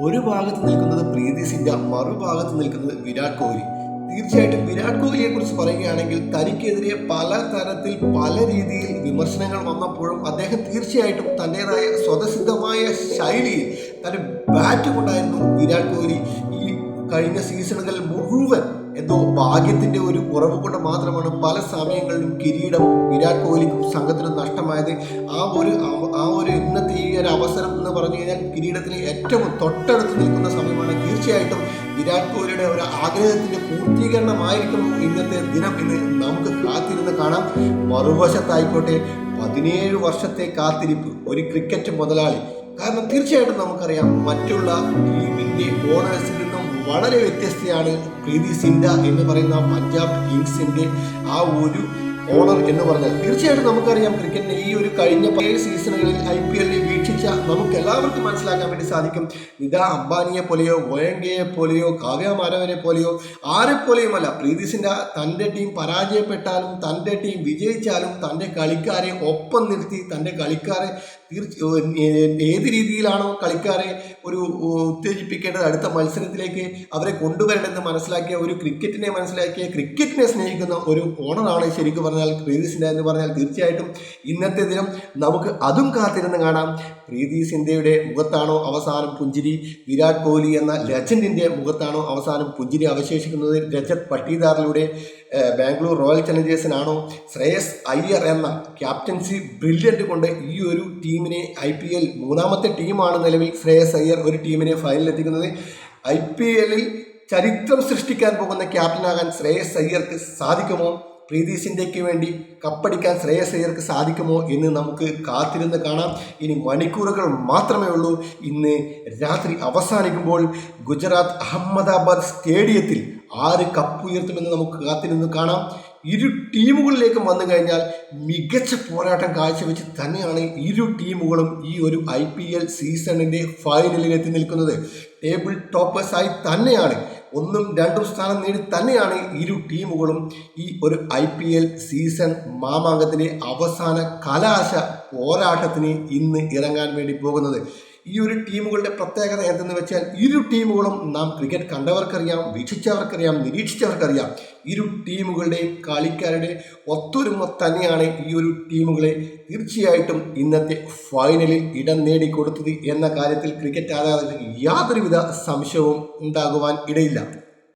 ഒരു ഭാഗത്ത് നിൽക്കുന്നത് പ്രീതി സിൻഡ, മറുഭാഗത്ത് നിൽക്കുന്നത് വിരാട് കോഹ്ലി. തീർച്ചയായിട്ടും വിരാട് കോഹ്ലിയെ കുറിച്ച് പറയുകയാണെങ്കിൽ തനിക്കെതിരെ പല തരത്തിൽ പല രീതിയിൽ വിമർശനങ്ങൾ വന്നപ്പോഴും അദ്ദേഹം തീർച്ചയായിട്ടും തൻ്റെതായ സ്വതസിദ്ധമായ ശൈലിയിൽ തൻ്റെ ബാറ്റ് കൊണ്ടായിരുന്നു വിരാട് കോഹ്ലി ഈ കഴിഞ്ഞ സീസണുകളിൽ മുഴുവൻ എന്തോ ഭാഗ്യത്തിന്റെ ഒരു കുറവ് കൊണ്ട് മാത്രമാണ് പല സമയങ്ങളിലും കിരീടം വിരാട് കോഹ്ലിക്കും സംഘത്തിനും നഷ്ടമായത്. ആ ഒരു ഇന്നത്തെ ഈ ഒരു അവസരം എന്ന് പറഞ്ഞു കഴിഞ്ഞാൽ കിരീടത്തിന് ഏറ്റവും തൊട്ടടുത്ത് നിൽക്കുന്ന സമയമാണ്. തീർച്ചയായിട്ടും വിരാട് കോഹ്ലിയുടെ ഒരു ആഗ്രഹത്തിന്റെ പൂർത്തീകരണമായിരിക്കും ഇന്നത്തെ ദിനം എന്ന് നമുക്ക് കാത്തിരുന്ന് കാണാം. മറുവശത്തായിക്കോട്ടെ 17 വർഷത്തെ കാത്തിരിപ്പ് ഒരു ക്രിക്കറ്റ് മുതലാളി. കാരണം തീർച്ചയായിട്ടും നമുക്കറിയാം മറ്റുള്ള ടീമിന്റെ ഓണേഴ്സിൽ നിന്നും വളരെ വ്യത്യസ്തയാണ് പ്രീതി സിൻഡ എന്ന് പറയുന്ന പഞ്ചാബ് കിങ്സിന്റെ ആ ഒരു ഓണർ എന്ന് പറഞ്ഞാൽ. തീർച്ചയായിട്ടും നമുക്കറിയാം ക്രിക്കറ്റിന്റെ ഈ ഒരു കഴിഞ്ഞ 7 സീസണുകളിൽ IPL വീക്ഷിച്ച നമുക്ക് എല്ലാവർക്കും മനസ്സിലാക്കാൻ വേണ്ടി സാധിക്കും. നിത അംബാനിയെ പോലെയോ ഗോയങ്കയെ പോലെയോ കാവ്യ മാധവനെ പോലെയോ ആരെപ്പോലെയുമല്ല പ്രീതി സിൻഡ തൻ്റെ ടീം പരാജയപ്പെട്ടാലും തൻ്റെ ടീം വിജയിച്ചാലും തൻ്റെ കളിക്കാരെ ഒപ്പം നിർത്തി തൻ്റെ കളിക്കാരെ ഏത് രീതിയിലാണോ കളിക്കാരെ ഒരു ഉത്തേജിപ്പിക്കേണ്ടത് അടുത്ത മത്സരത്തിലേക്ക് അവരെ കൊണ്ടുവരേണ്ടതെന്ന് മനസ്സിലാക്കിയ ഒരു ക്രിക്കറ്റിനെ സ്നേഹിക്കുന്ന ഒരു ഓണറാണ് ശരിക്കും പറഞ്ഞാൽ പ്രീതി സിൻഡ എന്ന് പറഞ്ഞാൽ. തീർച്ചയായിട്ടും ഇന്നത്തെ ദിനം നമുക്ക് അതും കാത്തിരുന്ന് കാണാം. പ്രീതി സിൻഡയുടെ മുഖത്താണോ അവസാനം പുഞ്ചിരി, വിരാട് കോഹ്ലി എന്ന ലെജൻഡിന്റെ മുഖത്താണോ അവസാനം പുഞ്ചിരി അവശേഷിക്കുന്നത്? രജത് പട്ടീദാറിലൂടെ ബാംഗ്ലൂർ റോയൽ ചലഞ്ചേഴ്സിനാണോ? ശ്രേയസ് അയ്യർ എന്ന ക്യാപ്റ്റൻസി ബ്രില്യൻ്റ് കൊണ്ട് ഈ ഒരു ടീമിനെ IPL 3ാമത്തെ ടീമാണ് നിലവിൽ ശ്രേയസ് അയ്യർ ഒരു ടീമിനെ ഫൈനലിലെത്തിക്കുന്നത്. IPL ചരിത്രം സൃഷ്ടിക്കാൻ പോകുന്ന ക്യാപ്റ്റനാകാൻ ശ്രേയസ് അയ്യർക്ക് സാധിക്കുമോ? പ്രീതി സിൻഡയ്ക്ക് വേണ്ടി കപ്പടിക്കാൻ ശ്രേയസ് അയ്യർക്ക് സാധിക്കുമോ എന്ന് നമുക്ക് കാത്തിരുന്ന് കാണാം. ഇനി മണിക്കൂറുകൾ മാത്രമേ ഉള്ളൂ. ഇന്ന് രാത്രി അവസാനിക്കുമ്പോൾ ഗുജറാത്ത് അഹമ്മദാബാദ് സ്റ്റേഡിയത്തിൽ ആര് കപ്പുയർത്തുമെന്ന് നമുക്ക് കാത്തിരുന്ന് കാണാം. ഇരു ടീമുകളിലേക്കും വന്നു കഴിഞ്ഞാൽ മികച്ച പോരാട്ടം കാഴ്ചവെച്ച് തന്നെയാണ് ഇരു ടീമുകളും ഈ ഒരു IPL സീസണിൻ്റെ ഫൈനലിൽ എത്തി നിൽക്കുന്നത്. ടേബിൾ ടോപ്പേഴ്സായി തന്നെയാണ് 1ഉം 2ഉം സ്ഥാനം നേടി തന്നെയാണ് ഇരു ടീമുകളും ഈ ഒരു IPL സീസൺ മാമാങ്കത്തിൻ്റെ അവസാന കലാശ പോരാട്ടത്തിന് ഇന്ന് ഇറങ്ങാൻ വേണ്ടി പോകുന്നത്. ഈ ഒരു ടീമുകളുടെ പ്രത്യേകത എന്തെന്ന് വെച്ചാൽ ഇരു ടീമുകളും നാം ക്രിക്കറ്റ് കണ്ടവർക്കറിയാം, വീക്ഷിച്ചവർക്കറിയാം, നിരീക്ഷിച്ചവർക്കറിയാം. ഇരു ടീമുകളുടെയും കളിക്കാരുടെ ഒത്തൊരുമ തന്നെയാണ് ഈ ഒരു ടീമുകളെ തീർച്ചയായിട്ടും ഇന്നത്തെ ഫൈനലിൽ ഇടം നേടിക്കൊടുത്തത് എന്ന കാര്യത്തിൽ ക്രിക്കറ്റ് ആരാധകർക്ക് യാതൊരുവിധ സംശയവും ഉണ്ടാകുവാൻ ഇടയില്ല.